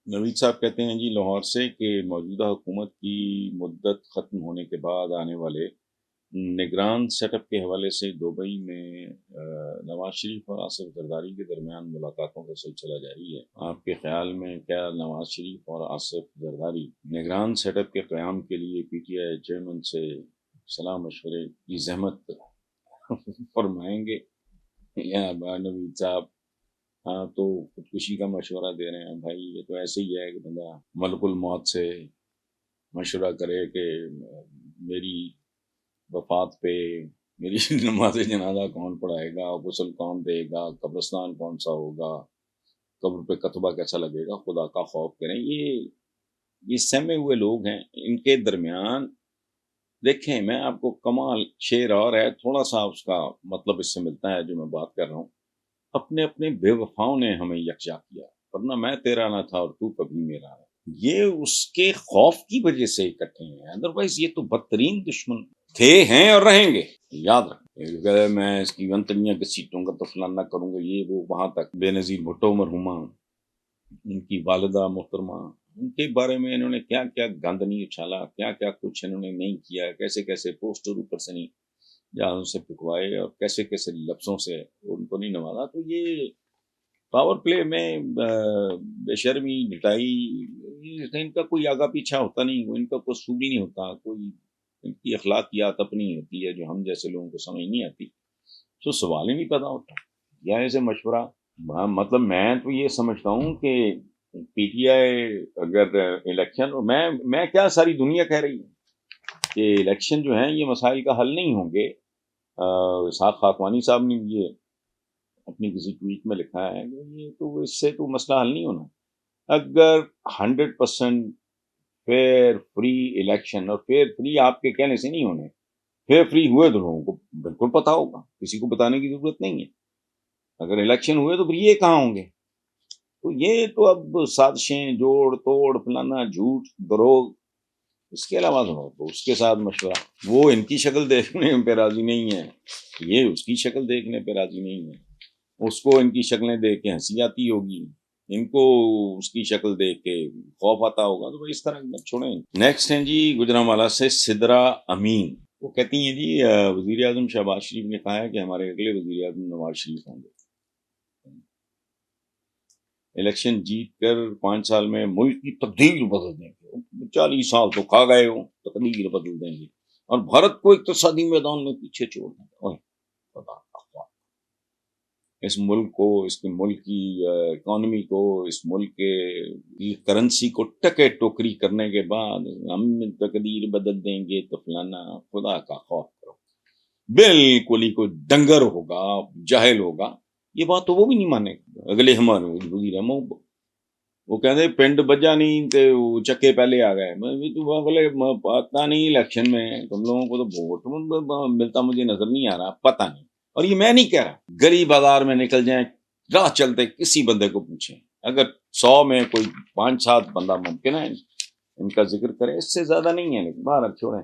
نوید صاحب کہتے ہیں جی لاہور سے کہ موجودہ حکومت کی مدت ختم ہونے کے بعد آنے والے نگران سیٹ اپ کے حوالے سے دبئی میں نواز شریف اور آصف زرداری کے درمیان ملاقاتوں کا سلسلہ جاری ہے۔ آپ کے خیال میں کیا نواز شریف اور آصف زرداری نگران سیٹ اپ کے قیام کے لیے پی ٹی آئی چیئرمین سے صلاح مشورے کی زحمت فرمائیں گے؟ یا نوید صاحب ہاں تو خودکشی کا مشورہ دے رہے ہیں؟ بھائی یہ تو ایسے ہی ہے کہ بندہ ملک الموت سے مشورہ کرے کہ میری وفات پہ میری نماز جنازہ کون پڑھائے گا، غسل کون دے گا، قبرستان کون سا ہوگا، قبر پہ کتبہ کیسا لگے گا، خدا کا خوف کریں۔ یہ سہمے ہوئے لوگ ہیں، ان کے درمیان دیکھیں میں آپ کو کمال شعر اور ہے، تھوڑا سا اس کا مطلب اس سے ملتا ہے جو میں بات کر رہا ہوں۔ اپنے اپنے بے وفاؤں نے ہمیں یکجا کیا، ورنہ میں تیرا نہ تھا اور تو کبھی میرا نہ۔ یہ اس کے خوف کی وجہ سے اکٹھے ہیں، ادروائز یہ تو بدترین دشمن تھے، ہیں اور رہیں گے۔ یاد رکھیں میں اس کی ونتنیاں گھسیٹوں گا تو فلانا کروں گا، یہ وہ وہاں تک بے نظیر بھٹو مرحومہ، ان کی والدہ محترمہ، ان کے بارے میں انہوں نے کیا کیا گند نہیں اچھالا، کیا کیا کچھ انہوں نے نہیں کیا، کیسے کیسے پوسٹر اوپر سے نہیں جہاں سے پکوائے اور کیسے کیسے لفظوں سے ان کو نہیں نوازا۔ تو یہ پاور پلے میں بے شرمی ڈٹائی، ان کا کوئی آگا پیچھا ہوتا نہیں، ان کا کوئی اصول ہی نہیں ہوتا، کوئی ان کی اخلاقیات اپنی ہوتی ہے جو ہم جیسے لوگوں کو سمجھ نہیں آتی، تو سوال ہی نہیں پیدا ہوتا۔ یا ایسے مشورہ مطلب میں تو یہ سمجھتا ہوں کہ پی ٹی آئی اگر الیکشن، میں کیا ساری دنیا کہہ رہی ہے کہ الیکشن جو ہیں یہ مسائل کا حل نہیں ہوں گے۔ اسحاق خاقوانی صاحب نے یہ اپنی کسی ٹویٹ میں لکھا ہے کہ یہ تو اس سے تو مسئلہ حل نہیں ہونا۔ اگر 100% فیئر فری الیکشن، اور فیئر فری آپ کے کہنے سے نہیں ہونے، فیئر فری ہوئے تو لوگوں کو بالکل پتا ہوگا، کسی کو بتانے کی ضرورت نہیں ہے۔ اگر الیکشن ہوئے تو پھر یہ کہاں ہوں گے؟ تو یہ تو اب سازشیں، جوڑ توڑ، فلانا، جھوٹ، دروغ، اس کے علاوہ تو اس کے ساتھ مشورہ، وہ ان کی شکل دیکھنے پہ راضی نہیں ہے، یہ اس کی شکل دیکھنے پہ راضی نہیں ہے، اس کو ان کی شکلیں دیکھ کے ہنسی آتی ہوگی، ان کو اس کی شکل دیکھ کے خوف آتا ہوگا، تو اس طرح مت چھوڑیں۔ نیکسٹ ہیں جی گجرانوالہ سے سدرا امین، وہ کہتی ہیں جی وزیر اعظم شہباز شریف نے کہا ہے کہ ہمارے اگلے وزیر اعظم نواز شریف ہوں گے، الیکشن جیت کر 5 سال میں ملک کی تقدیر بدل دیں گے، 40 سال تو کھا گئے ہوں، تقدیر بدل دیں گے اور بھارت کو اقتصادی میدان میں پیچھے چھوڑ دیں گے۔ اس ملک کو، اس کے ملک کی اکانومی کو، اس ملک کے کرنسی کو ٹکے ٹوکری کرنے کے بعد ہم تقدیر بدل دیں گے تو فلانا، خدا کا خوف کرو۔ بالکل ہی کوئی ڈنگر ہوگا، جاہل ہوگا، یہ بات تو وہ بھی نہیں مانے گا۔ اگلے ہمارے وزیر اعظم وہ کہتے ہیں پنڈ بجا نہیں تو چکے پہلے آ گئے، بولے پتا نہیں الیکشن میں تم لوگوں کو تو ووٹ ملتا مجھے نظر نہیں آ رہا، پتہ نہیں۔ اور یہ میں نہیں کہہ رہا، گلی بازار میں نکل جائیں، راہ چلتے کسی بندے کو پوچھیں، اگر 100 میں کوئی 5-7 بندہ ممکن ہے ان کا ذکر کرے، اس سے زیادہ نہیں ہے، لیکن باہر چھوڑیں۔